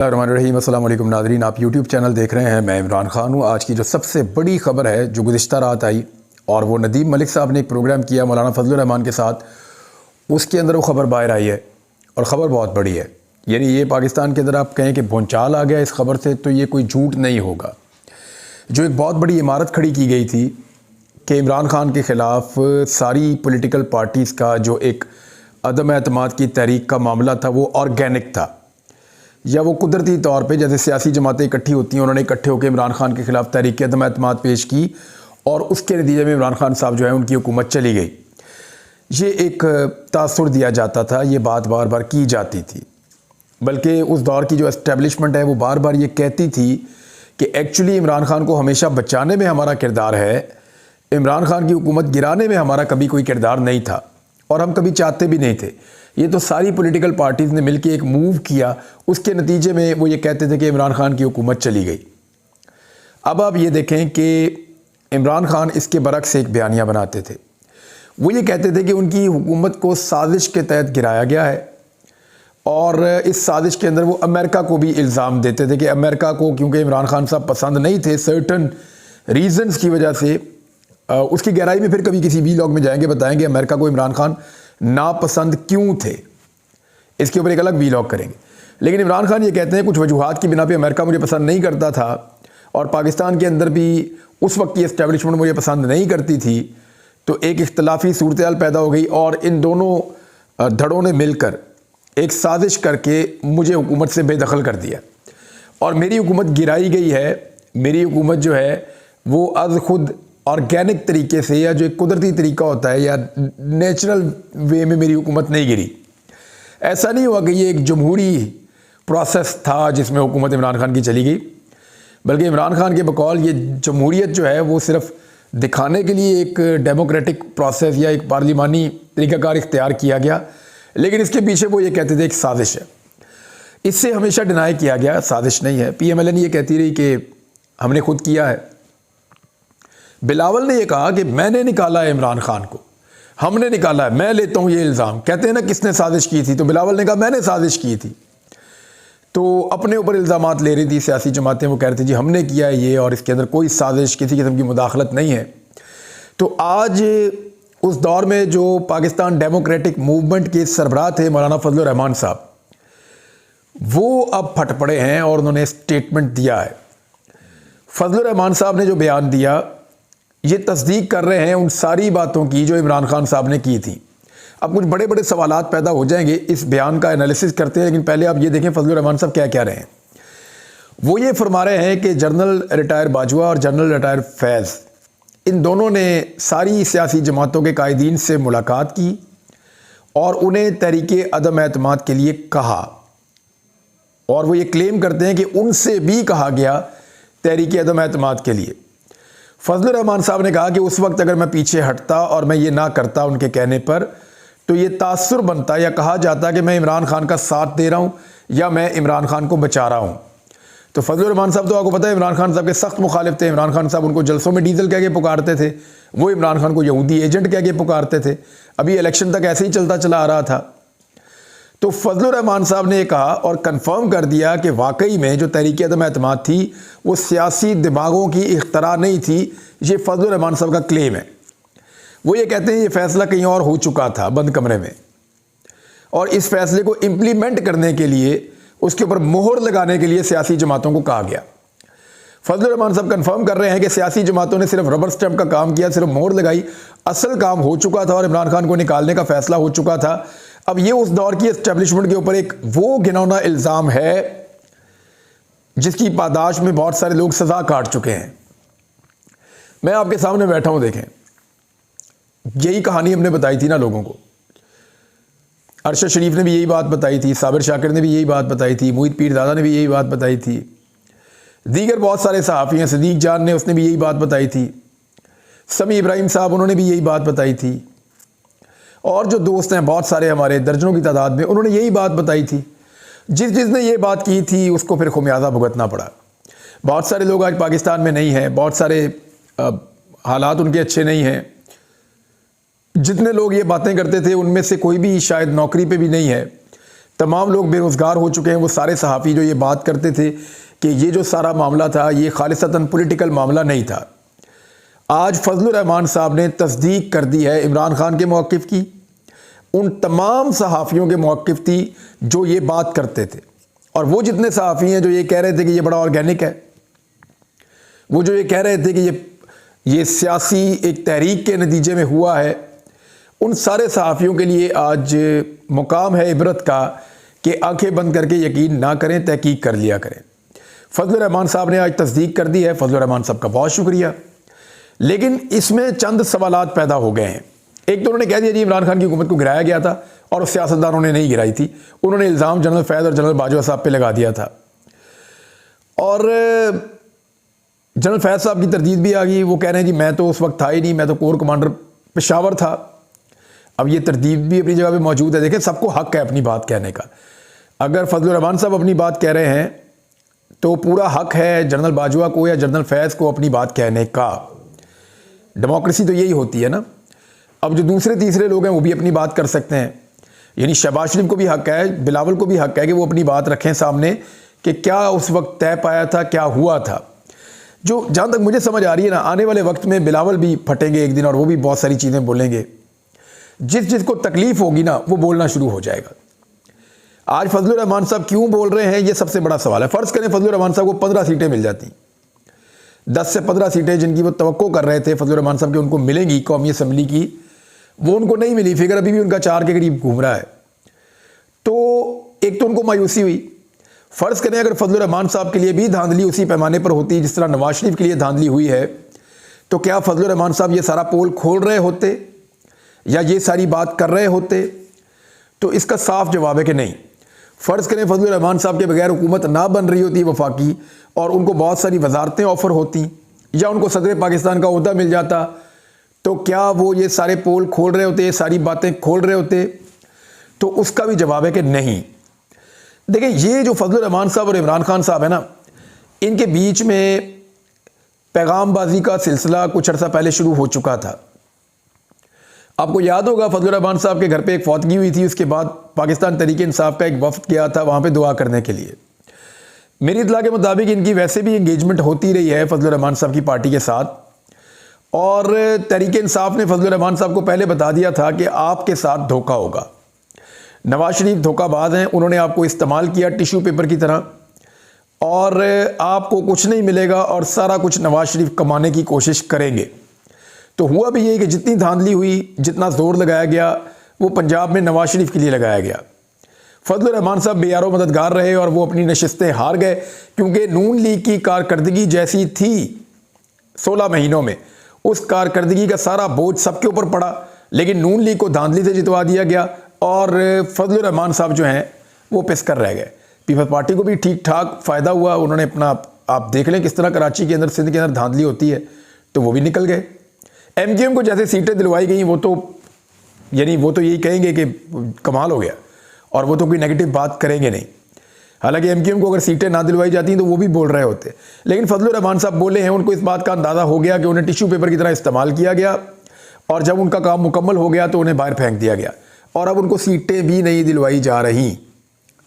रहीम अस्सलाम वालेकुम नादरीन, आप यूट्यूब चैनल देख रहे हैं। मैं इमरान खान हूँ। आज की जो सबसे बड़ी ख़बर है जो गुज़िश्ता रात आई और वो नदीम मलिक साहब ने एक प्रोग्राम किया मौलाना फजलुर रहमान के साथ, उसके अंदर वो ख़बर बाहर आई है और ख़बर बहुत बड़ी है। यानी ये पाकिस्तान के अंदर आप कहें कि भूचाल आ गया इस खबर से, तो ये कोई झूठ नहीं होगा। जो एक बहुत बड़ी इमारत खड़ी की गई थी कि इमरान खान के ख़िलाफ़ सारी पॉलिटिकल पार्टीज़ का जो एक अदम एतमाद की तहरीक का मामला था वो ऑर्गेनिक था, या वो कुदरती तौर पे जैसे सियासी जमातें इकट्ठी होती हैं, उन्होंने इकट्ठे होकर इमरान खान के ख़िलाफ़ तहरीक अदम एतमाद पेश की और उसके नतीजे में इमरान खान साहब जो है उनकी हुकूमत चली गई। ये एक तासुर दिया जाता था, ये बात बार बार की जाती थी। बल्कि उस दौर की जो एस्टेब्लिशमेंट है वो बार बार ये कहती थी कि एक्चुअली इमरान खान को हमेशा बचाने में हमारा किरदार है, इमरान खान की हुकूमत गिराने में हमारा कभी कोई किरदार नहीं था और हम कभी चाहते भी नहीं थे। ये तो सारी पॉलिटिकल पार्टीज़ ने मिलकर एक मूव किया, उसके नतीजे में वो ये कहते थे कि इमरान खान की हुकूमत चली गई। अब आप ये देखें कि इमरान खान इसके बरक्स एक बयानिया बनाते थे। वो ये कहते थे कि उनकी हुकूमत को साजिश के तहत गिराया गया है और इस साजिश के अंदर वो अमेरिका को भी इल्ज़ाम देते थे कि अमेरिका को क्योंकि इमरान खान साहब पसंद नहीं थे सर्टन रीज़न्स की वजह से। उसकी गहराई में फिर कभी किसी वीलॉग में जाएंगे, बताएंगे अमेरिका को इमरान खान नापसंद क्यों थे, इसके ऊपर एक अलग वीलॉग करेंगे। लेकिन इमरान खान ये कहते हैं कुछ वजूहात की बिना पे अमेरिका मुझे पसंद नहीं करता था और पाकिस्तान के अंदर भी उस वक्त की एस्टेब्लिशमेंट मुझे पसंद नहीं करती थी, तो एक इख्तलाफी सूरत हाल पैदा हो गई और इन दोनों धड़ों ने मिलकर एक साजिश करके मुझे हुकूमत से बेदखल कर दिया और मेरी हुकूमत गिराई गई है। मेरी हुकूमत जो है वो अज़ खुद ऑर्गेनिक तरीके से या जो एक कुदरती तरीका होता है या नेचुरल वे में मेरी हुकूमत नहीं गिरी। ऐसा नहीं हुआ कि ये एक जमहूरी प्रोसेस था जिसमें हुकूमत इमरान खान की चली गई, बल्कि इमरान खान के बकौल ये जमहूरियत जो है वो सिर्फ दिखाने के लिए एक डेमोक्रेटिक प्रोसेस या एक पार्लिमानी तरीक़ाकार इख्तियार किया गया, लेकिन इसके पीछे वो ये कहते थे एक साजिश है। इससे हमेशा डिनाई किया गया साजिश नहीं है। PMLN ये कहती रही कि हमने खुद किया है। बिलावल ने यह कहा कि मैंने निकाला है इमरान खान को, हमने निकाला है, मैं लेता हूं ये इल्ज़ाम। कहते हैं ना किसने साजिश की थी, तो बिलावल ने कहा मैंने साजिश की थी। तो अपने ऊपर इल्ज़ामात ले रही थी सियासी जमातें, वो कह रही थी जी हमने किया है ये और इसके अंदर कोई साजिश किसी किस्म की मुदाखलत नहीं है। तो आज उस दौर में जो पाकिस्तान डेमोक्रेटिक मूवमेंट के सरबराह थे मौलाना फजलुर रहमान साहब, वो अब फट पड़े हैं और उन्होंने स्टेटमेंट दिया है। फजलुर रहमान साहब ने जो बयान दिया ये तस्दीक कर रहे हैं उन सारी बातों की जो इमरान खान साहब ने की थी। अब कुछ बड़े बड़े सवालात पैदा हो जाएंगे, इस बयान का एनालिसिस करते हैं, लेकिन पहले आप ये देखें फजलुर रहमान साहब क्या कह रहे हैं। वो ये फरमा रहे हैं कि जनरल रिटायर बाजवा और जनरल रिटायर फैज़ इन दोनों ने सारी सियासी जमातों के कायदीन से मुलाकात की और उन्हें तहरीके अदम एतमाद के लिए कहा, और वो ये क्लेम करते हैं कि उनसे भी कहा गया तहरीके अदम एतमाद के लिए। फजलुर रहमान साहब ने कहा कि उस वक्त अगर मैं पीछे हटता और मैं ये ना करता उनके कहने पर, तो ये तासुर बनता या कहा जाता कि मैं इमरान खान का साथ दे रहा हूँ या मैं इमरान खान को बचा रहा हूँ। तो फजलुर रहमान साहब तो आपको पता है इमरान खान साहब के सख्त मुखालिफ थे। इमरान खान साहब उनको जलसों में डीजल कह के पुकारते थे, वो इमरान खान को यहूदी एजेंट कह के पुकारते थे। अभी इलेक्शन तक ऐसे ही चलता चला आ रहा था। तो फजलुर रहमान साहब ने कहा और कंफर्म कर दिया कि वाकई में जो तहरीक अदम एतमाद थी वो सियासी दिमागों की इख्तरा नहीं थी। ये फजलुर रहमान साहब का क्लेम है। वो ये कहते हैं ये फैसला कहीं और हो चुका था बंद कमरे में, और इस फैसले को इम्प्लीमेंट करने के लिए उसके ऊपर मोहर लगाने के लिए सियासी जमातों को कहा गया। फजलुर रहमान साहब कंफर्म कर रहे हैं कि सियासी जमातों ने सिर्फ रबर स्टैंप का काम किया, सिर्फ मोहर लगाई, असल काम हो चुका था और इमरान खान को निकालने का फैसला हो चुका था। अब ये उस दौर की एस्टेब्लिशमेंट के ऊपर एक वो घिनौना इल्ज़ाम है जिसकी पादाश में बहुत सारे लोग सज़ा काट चुके हैं। मैं आपके सामने बैठा हूं, देखें यही कहानी हमने बताई थी ना लोगों को। अरशद शरीफ ने भी यही बात बताई थी, साबिर शाकिर ने भी यही बात बताई थी, मोहित पीरदादा ने भी यही बात बताई थी, दीगर बहुत सारे सहाफ़ी हैं, सदीक जान ने उसने भी यही बात बताई थी, समी इब्राहिम साहब उन्होंने भी यही बात बताई थी, और जो दोस्त हैं बहुत सारे हमारे दर्जनों की तादाद में उन्होंने यही बात बताई थी। जिसने ये बात की थी उसको फिर खुमियाजा भुगतना पड़ा। बहुत सारे लोग आज पाकिस्तान में नहीं हैं, बहुत सारे हालात उनके अच्छे नहीं हैं। जितने लोग ये बातें करते थे उनमें से कोई भी शायद नौकरी पे भी नहीं है। तमाम लोग बेरोज़गार हो चुके हैं। वो सारे सहाफ़ी जो ये बात करते थे कि ये जो सारा मामला था ये खालिसतन पॉलिटिकल मामला नहीं था, आज फजलुर रहमान साहब ने तस्दीक कर दी है इमरान खान के मौक़िफ़ की, उन तमाम सहाफ़ियों के मौक़िफ़ थी जो ये बात करते थे। और वो जितने सहाफ़ी हैं जो ये कह रहे थे कि ये बड़ा ऑर्गेनिक है, वो जो ये कह रहे थे कि ये सियासी एक तहरीक के नतीजे में हुआ है, उन सारे सहाफ़ियों के लिए आज मुकाम है इबरत का कि आंखें बंद करके यकीन ना करें, तहकीक कर लिया करें। फजलुर रहमान साहब ने आज तस्दीक कर दी है, फजलुर रहमान साहब का बहुत शुक्रिया। लेकिन इसमें चंद सवालात पैदा हो गए हैं। एक तो उन्होंने कह दिया जी इमरान खान की हुकूमत को गिराया गया था और सियासतदानों ने नहीं गिराई थी, उन्होंने इल्ज़ाम जनरल फैज़ और जनरल बाजवा साहब पे लगा दिया था। और जनरल फैज़ साहब की तरदीद भी आ गई, वो कह रहे हैं जी मैं तो उस वक्त था ही नहीं, मैं तो कोर कमांडर पेशावर था। अब ये तरदीद भी अपनी जगह पे मौजूद है। देखें, सबको हक है अपनी बात कहने का। अगर फजलुर रहमान साहब अपनी बात कह रहे हैं तो पूरा हक है जनरल बाजवा को या जनरल फैज़ को अपनी बात कहने का। डेमोक्रेसी तो यही होती है ना। अब जो दूसरे तीसरे लोग हैं वो भी अपनी बात कर सकते हैं, यानी शहबाज शरीफ को भी हक है, बिलावल को भी हक है कि वो अपनी बात रखें सामने कि क्या उस वक्त तय पाया था, क्या हुआ था। जो जहाँ तक मुझे समझ आ रही है ना, आने वाले वक्त में बिलावल भी फटेंगे एक दिन और वो भी बहुत सारी चीज़ें बोलेंगे। जिसको तकलीफ होगी ना वो बोलना शुरू हो जाएगा। आज फजलुर रहमान साहब क्यों बोल रहे हैं, ये सबसे बड़ा सवाल है। फ़र्ज़ करें फजलुर रहमान साहब को 15 सीटें मिल जाती, 10 से 15 सीटें जिनकी वो तवक्को कर रहे थे फजलुर रहमान साहब की उनको मिलेंगी कौमी असम्बली की, वो उनको नहीं मिली। फिगर अभी भी उनका 4 के करीब घूम रहा है। तो एक तो उनको मायूसी हुई। फ़र्ज़ करें अगर फजलुर रहमान साहब के लिए भी धांधली उसी पैमाने पर होती जिस तरह नवाज शरीफ के लिए धांधली हुई है, तो क्या फजलुर रहमान साहब ये सारा पोल खोल रहे होते या ये सारी बात कर रहे होते? तो इसका साफ जवाब है कि नहीं। फ़र्ज़ करें फजलुर रहमान साहब के बगैर हुकूमत ना बन रही होती वफाकी और उनको बहुत सारी वजारतें ऑफ़र होती या उनको सदर पाकिस्तान का ओहदा मिल जाता, तो क्या वो ये सारे पोल खोल रहे होते, ये सारी बातें खोल रहे होते? तो उसका भी जवाब है कि नहीं। देखिए, ये जो फजलुर रहमान साहब और इमरान खान साहब है ना, इनके बीच में पैगामबाजी का सिलसिला कुछ अर्सा पहले शुरू हो चुका था। आपको याद होगा फजलुर रहमान साहब के घर पे एक फौतगी हुई थी, उसके बाद पाकिस्तान तहरीक इंसाफ का एक वफ्द गया था वहाँ पे दुआ करने के लिए। मेरी इत्तला के मुताबिक इनकी वैसे भी इंगेजमेंट होती रही है फजलुर रहमान साहब की पार्टी के साथ, और तहरीक इंसाफ ने फजलुर रहमान साहब को पहले बता दिया था कि आपके साथ धोखा होगा। नवाज शरीफ धोखाबाज हैं, उन्होंने आपको इस्तेमाल किया टिश्यू पेपर की तरह और आपको कुछ नहीं मिलेगा और सारा कुछ नवाज शरीफ कमाने की कोशिश करेंगे। तो हुआ भी यही कि जितनी धांधली हुई, जितना जोर लगाया गया, वो पंजाब में नवाज शरीफ के लिए लगाया गया। फजलुर रहमान साहब बेयारो मददगार रहे और वो अपनी नशिस्तें हार गए, क्योंकि नून लीग की कारकर्दगी जैसी थी 16 महीनों में, उस कारकर्दगी का सारा बोझ सबके ऊपर पड़ा, लेकिन नून लीग को धांधली से जितवा दिया गया और फजलुर रहमान साहब जो हैं वो पिसकर रह गए। पीपल्स पार्टी को भी ठीक ठाक फ़ायदा हुआ, उन्होंने अपना, आप देख लें किस तरह कराची के अंदर, सिंध के अंदर धांधली होती है, तो वो भी निकल गए। MQM को जैसे सीटें दिलवाई गई, वो तो यानी वो तो यही कहेंगे कि कमाल हो गया और वो तो कोई नेगेटिव बात करेंगे नहीं। हालांकि MQM को अगर सीटें ना दिलवाई जाती तो वो भी बोल रहे होते, लेकिन फजलुर रहमान साहब बोले हैं, उनको इस बात का अंदाज़ा हो गया कि उन्हें टिश्यू पेपर की तरह इस्तेमाल किया गया और जब उनका काम मुकम्मल हो गया तो उन्हें बाहर फेंक दिया गया और अब उनको सीटें भी नहीं दिलवाई जा रही।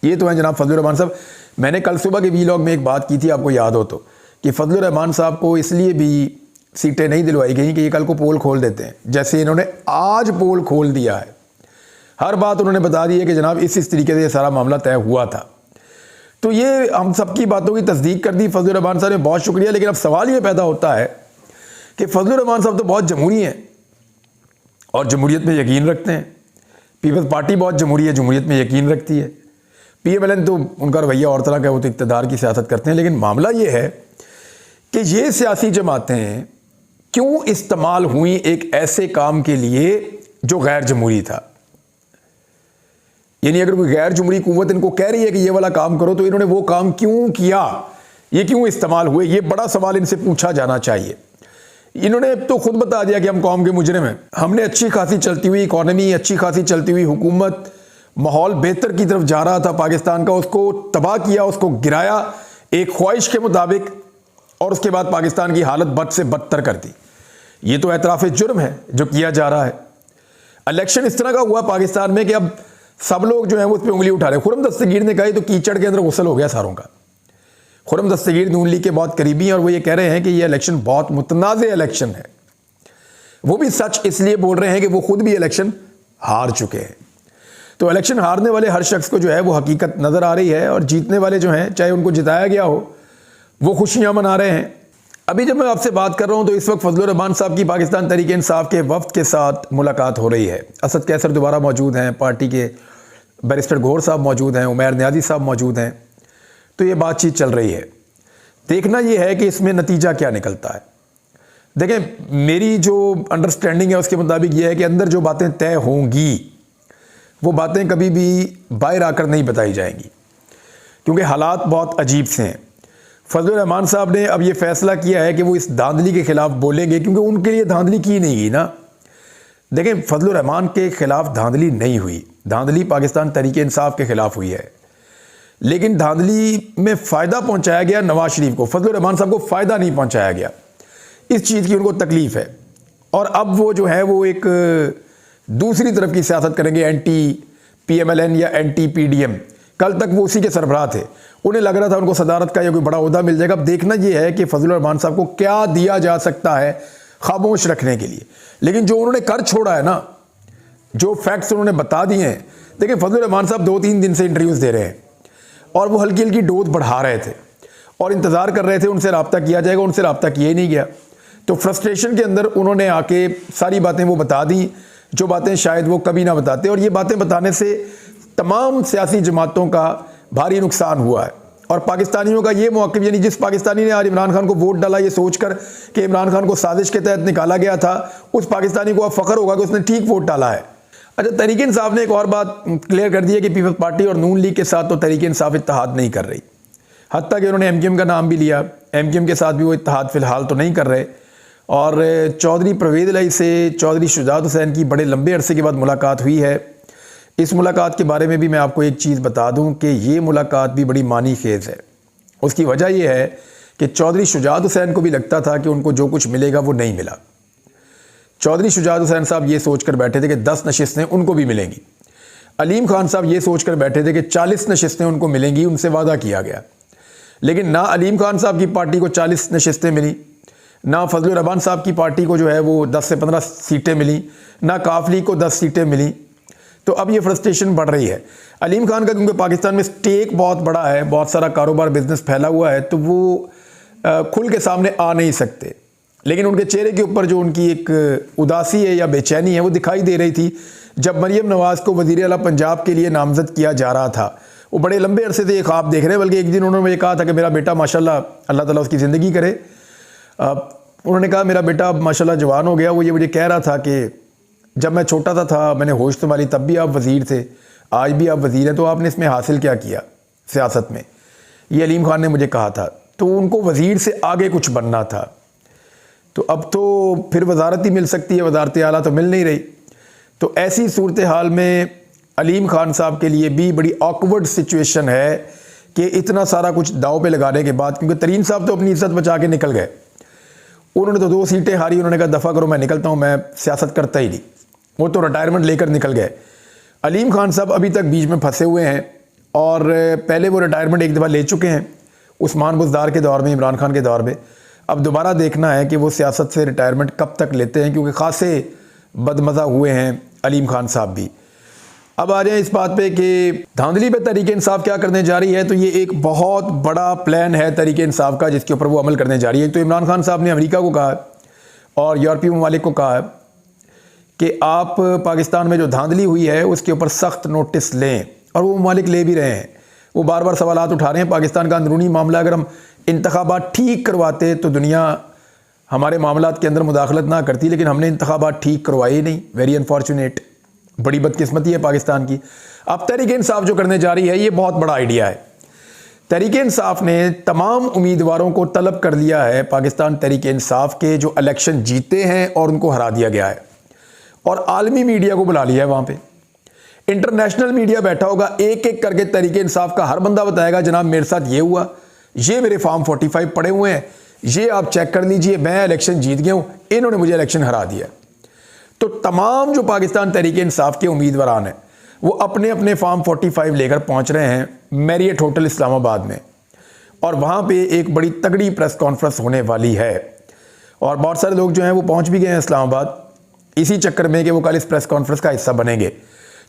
ये तो है जनाब फजलुर रहमान साहब। मैंने कल सुबह के वीलॉग में एक बात की थी, आपको याद हो तो, कि फजलुर रहमान साहब को इसलिए भी सीटें नहीं दिलवाई गई कि ये कल को पोल खोल देते हैं, जैसे इन्होंने आज पोल खोल दिया है। हर बात उन्होंने बता दी है कि जनाब इस तरीके से ये सारा मामला तय हुआ था। तो ये हम सबकी बातों की तस्दीक कर दी फजलुर रहमान साहब ने, बहुत शुक्रिया। लेकिन अब सवाल ये पैदा होता है कि फजलुर रहमान साहब तो बहुत जमहूरी हैं और जमहूरियत में यकीन रखते हैं। पीपल्स पार्टी बहुत जमहूरियत में यकीन रखती है। PMLN तो उनका रवैया और तरह का, वो तो इक़्तिदार की सियासत करते हैं। लेकिन मामला ये है कि ये सियासी जमातें क्यों इस्तेमाल हुई एक ऐसे काम के लिए जो गैर जमहूरी था। यानी अगर कोई गैर जमहूरी कुव्वत इनको कह रही है कि ये वाला काम करो, तो इन्होंने वो काम क्यों किया, ये क्यों इस्तेमाल हुए, ये बड़ा सवाल इनसे पूछा जाना चाहिए। इन्होंने तो खुद बता दिया कि हम कौम के मुजरिम हैं। हमने अच्छी खासी चलती हुई इकॉनमी, अच्छी खासी चलती हुई हुकूमत, माहौल बेहतर की तरफ जा रहा था पाकिस्तान का, उसको तबाह किया, उसको गिराया एक ख्वाहिश के मुताबिक, और उसके बाद पाकिस्तान की हालत बद से बदतर कर दी। ये तो एतराफ़ जुर्म है जो किया जा रहा है। इलेक्शन इस तरह का हुआ पाकिस्तान में कि अब सब लोग जो है वो उस पर उंगली उठा रहे हैं। खुर्रम दस्तगीर ने कहा तो कीचड़ के अंदर गुस्ल हो गया सारों का। खुर्रम दस्तगीर नून लीग के बहुत करीबी हैं और वो ये कह रहे हैं कि ये इलेक्शन बहुत मुतनाज़ इलेक्शन है। वो भी सच इसलिए बोल रहे हैं कि वो खुद भी इलेक्शन हार चुके हैं। तो इलेक्शन हारने वाले हर शख्स को जो है वो हकीकत नज़र आ रही है और जीतने वाले जो हैं, चाहे उनको जिताया गया हो, वो खुशियाँ मना रहे हैं। अभी जब मैं आपसे बात कर रहा हूँ तो इस वक्त फजलुर रहमान साहब की पाकिस्तान तहरीक इंसाफ के वफ्द के साथ मुलाकात हो रही है। असद कैसर दोबारा मौजूद हैं, पार्टी के बैरिस्टर गौहर साहब मौजूद हैं, उमैर नियाज़ी साहब मौजूद हैं। तो ये बातचीत चल रही है। देखना ये है कि इसमें नतीजा क्या निकलता है। देखें, मेरी जो अंडरस्टैंडिंग है उसके मुताबिक ये है कि अंदर जो बातें तय होंगी वो बातें कभी भी बाहर आकर नहीं बताई जाएंगी, क्योंकि हालात बहुत अजीब से हैं। फजलुर रहमान साहब ने अब ये फैसला किया है कि वो इस धांधली के खिलाफ बोलेंगे, क्योंकि उनके लिए धांधली की नहीं गई ना। देखें, फजलुर रहमान के खिलाफ धांधली नहीं हुई, धांधली पाकिस्तान तहरीक इंसाफ के खिलाफ हुई है। लेकिन धांधली में फ़ायदा पहुंचाया गया नवाज शरीफ को, फजलुर रहमान साहब को फ़ायदा नहीं पहुंचाया गया। इस चीज़ की उनको तकलीफ़ है और अब वो जो है वो एक दूसरी तरफ की सियासत करेंगे, एंटी PMLN या एंटी PDM। कल तक वो उसी के सरबराह थे, उन्हें लग रहा था उनको सदारत का या कोई बड़ा ओहदा मिल जाएगा। अब देखना ये है कि फजलुर रहमान साहब को क्या दिया जा सकता है खामोश रखने के लिए। लेकिन जो उन्होंने कर छोड़ा है ना, जो फैक्ट्स उन्होंने बता दिए हैं, देखिए फजलुर रहमान साहब 2-3 दिन से इंटरव्यूज़ दे रहे हैं और वो हल्की हल्की डोज बढ़ा रहे थे और इंतज़ार कर रहे थे उनसे रब्ता किया जाएगा, उनसे रब्ता किया ही नहीं गया। तो फ्रस्ट्रेशन के अंदर उन्होंने आके सारी बातें वो बता दी जो बातें शायद वो कभी ना बताते, और ये बातें बताने से तमाम सियासी जमातों का भारी नुकसान हुआ है। और पाकिस्तानियों का ये मौक़िफ़, यानी जिस पाकिस्तानी ने आज इमरान खान को वोट डाला ये सोचकर कि इमरान खान को साजिश के तहत निकाला गया था, उस पाकिस्तानी को अब फ़ख्र होगा कि उसने ठीक वोट डाला है। अच्छा, तहरीक इंसाफ ने एक और बात क्लियर कर दी है कि पीपल्स पार्टी और नून लीग के साथ तो तहरीक इंसाफ इत्तेहाद नहीं कर रही। हत्ता कि उन्होंने MKM का नाम भी लिया, MKM के साथ भी वो इत्तेहाद फ़िलहाल तो नहीं कर रहे। और चौधरी परवेज़ इलाही से चौधरी शुजात हुसैन की बड़े लंबे अरसे के बाद मुलाकात हुई है। इस मुलाकात के बारे में भी मैं आपको एक चीज़ बता दूं कि ये मुलाकात भी बड़ी मानी खेज़ है। उसकी वजह यह है कि चौधरी शुजात हुसैन को भी लगता था कि उनको जो कुछ मिलेगा वो नहीं मिला। चौधरी शुजात हुसैन साहब ये सोच कर बैठे थे कि 10 नशिस्तें उनको भी मिलेंगी। अलीम खान साहब ये सोच कर बैठे थे कि 40 नशिस्तें उनको मिलेंगी, उनसे वादा किया गया। लेकिन ना अलीम खान साहब की पार्टी को 40 नशिस्तें मिली, ना फजलुर रहमान साहब की पार्टी को जो है वो 10 से 15 सीटें मिली, ना काफ लीग को 10 सीटें मिली। तो अब ये फ्रस्ट्रेशन बढ़ रही है। अलीम खान का क्योंकि पाकिस्तान में स्टेक बहुत बड़ा है, बहुत सारा कारोबार बिजनेस फैला हुआ है, तो वो खुल के सामने आ नहीं सकते। लेकिन उनके चेहरे के ऊपर जो उनकी एक उदासी है या बेचैनी है वो दिखाई दे रही थी जब मरियम नवाज़ को वज़ीर आला पंजाब के लिए नामज़द किया जा रहा था। वो बड़े लंबे अरसे से ये ख्वाब देख रहे हैं, बल्कि एक दिन उन्होंने मुझे कहा था कि मेरा बेटा माशाल्लाह, अल्लाह ताला उसकी ज़िंदगी करे, उन्होंने कहा मेरा बेटा अब माशाल्लाह जवान हो गया। वो ये मुझे कह रहा था कि जब मैं छोटा था मैंने होश संभाली, तब भी आप वज़ीर थे, आज भी आप वज़ीर हैं, तो आपने इसमें हासिल क्या किया सियासत में? ये अलीम खान ने मुझे कहा था। तो उनको वज़ीर से आगे कुछ बनना था। तो अब तो फिर वजारत ही मिल सकती है, वजारत आला तो मिल नहीं रही। तो ऐसी सूरत हाल में अलीम खान साहब के लिए भी बड़ी ऑकवर्ड सिचुएशन है कि इतना सारा कुछ दाव पे लगाने के बाद, क्योंकि तरीन साहब तो अपनी इज्जत बचा के निकल गए, उन्होंने तो 2 सीटें हारी, उन्होंने कहा दफ़ा करो मैं निकलता हूँ, मैं सियासत करता ही नहीं, वो तो रिटायरमेंट लेकर निकल गए। अलीम खान साहब अभी तक बीच में फंसे हुए हैं और पहले वो रिटायरमेंट एक दफ़ा ले चुके हैं उस्मान बुज़दार के दौर में, इमरान खान के दौर में। अब दोबारा देखना है कि वो सियासत से रिटायरमेंट कब तक लेते हैं, क्योंकि ख़ासे बदमज़ा हुए हैं अलीम खान साहब भी। अब आ जाए इस बात पे कि धांधली पे तहरीक इंसाफ क्या करने जा रही है। तो ये एक बहुत बड़ा प्लान है तहरीक इंसाफ का जिसके ऊपर वो अमल करने जा रही है। तो इमरान खान साहब ने अमेरिका को कहा और यूरोपीय ममालिक को कहा कि आप पाकिस्तान में जो धांधली हुई है उसके ऊपर सख्त नोटिस लें, और वो ममालिक ले भी रहे हैं। वो बार बार सवालात उठा रहे हैं। पाकिस्तान का अंदरूनी मामला, अगर हम इंतखाबात ठीक करवाते तो दुनिया हमारे मामलात के अंदर मुदाखलत ना करती, लेकिन हमने इंतखाबात ठीक करवाए नहीं। वेरी अनफॉर्चुनेट, बड़ी बदकिस्मती है पाकिस्तान की। अब तहरीक इंसाफ जो करने जा रही है ये बहुत बड़ा आइडिया है। तहरीक इंसाफ ने तमाम उम्मीदवारों को तलब कर लिया है, पाकिस्तान तहरीक इंसाफ के जो इलेक्शन जीते हैं और उनको हरा दिया गया है, और आलमी मीडिया को बुला लिया है। वहाँ पे इंटरनेशनल मीडिया बैठा होगा, एक एक करके तहरीक इंसाफ का हर बंदा बताएगा जनाब मेरे साथ ये हुआ, ये मेरे फॉर्म 45 पड़े हुए हैं, ये आप चेक कर लीजिए, मैं इलेक्शन जीत गया हूँ, इन्होंने मुझे इलेक्शन हरा दिया। तो तमाम जो पाकिस्तान तहरीक इंसाफ के उम्मीदवारान हैं वो अपने अपने फॉर्म 45 लेकर पहुंच रहे हैं मैरियट होटल इस्लामाबाद में, और वहाँ पे एक बड़ी तगड़ी प्रेस कॉन्फ्रेंस होने वाली है। और बहुत सारे लोग जो हैं वो पहुँच भी गए हैं इस्लामाबाद इसी चक्कर में कि वो कल इस प्रेस कॉन्फ्रेंस का हिस्सा बनेंगे।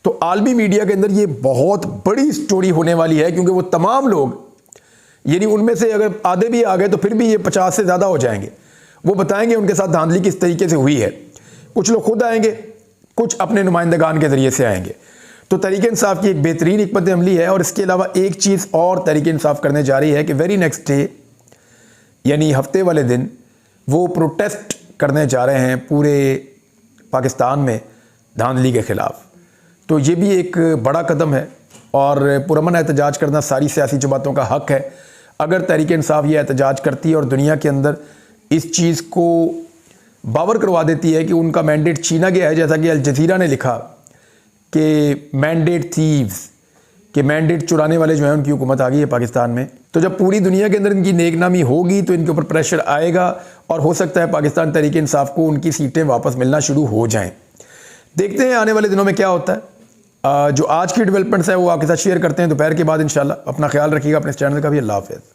तो आलमी मीडिया के अंदर ये बहुत बड़ी स्टोरी होने वाली है, क्योंकि वो तमाम लोग, यानी उनमें से अगर आधे भी आ गए तो फिर भी ये 50 से ज़्यादा हो जाएंगे, वो बताएंगे उनके साथ धांधली किस तरीके से हुई है। कुछ लोग खुद आएंगे, कुछ अपने नुमाइंदगान के ज़रिए से आएंगे। तो तहरीक इंसाफ की एक बेहतरीन हिकमत अमली है। और इसके अलावा एक चीज़ और तहरीक इंसाफ करने जा रही है कि वेरी नेक्स्ट डे, यानी हफ्ते वाले दिन, वो प्रोटेस्ट करने जा रहे हैं पूरे पाकिस्तान में धांधली के ख़िलाफ़। तो ये भी एक बड़ा कदम है, और पुरअमन एहतजाज करना सारी सियासी जमातों का हक़ है। अगर तहरीक इंसाफ ये एहतजाज करती है और दुनिया के अंदर इस चीज़ को बावर करवा देती है कि उनका मैंडेट छीना गया है, जैसा कि अल जज़ीरा ने लिखा कि मैंडेट थीव्स, कि मैंडेट चुराने वाले जो हैं उनकी हुकूमत आ गई है पाकिस्तान में, तो जब पूरी दुनिया के अंदर इनकी नेकनामी होगी तो इनके ऊपर प्रेशर आएगा, और हो सकता है पाकिस्तान तहरीक इंसाफ को उनकी सीटें वापस मिलना शुरू हो जाएँ। देखते हैं आने वाले दिनों में क्या होता है। जो आज की डेवलपमेंट्स है वो आपके साथ शेयर करते हैं दोपहर के बाद इंशाल्लाह। अपना ख्याल रखिएगा, अपने इस चैनल का भी। अल्लाह हाफ़िज़।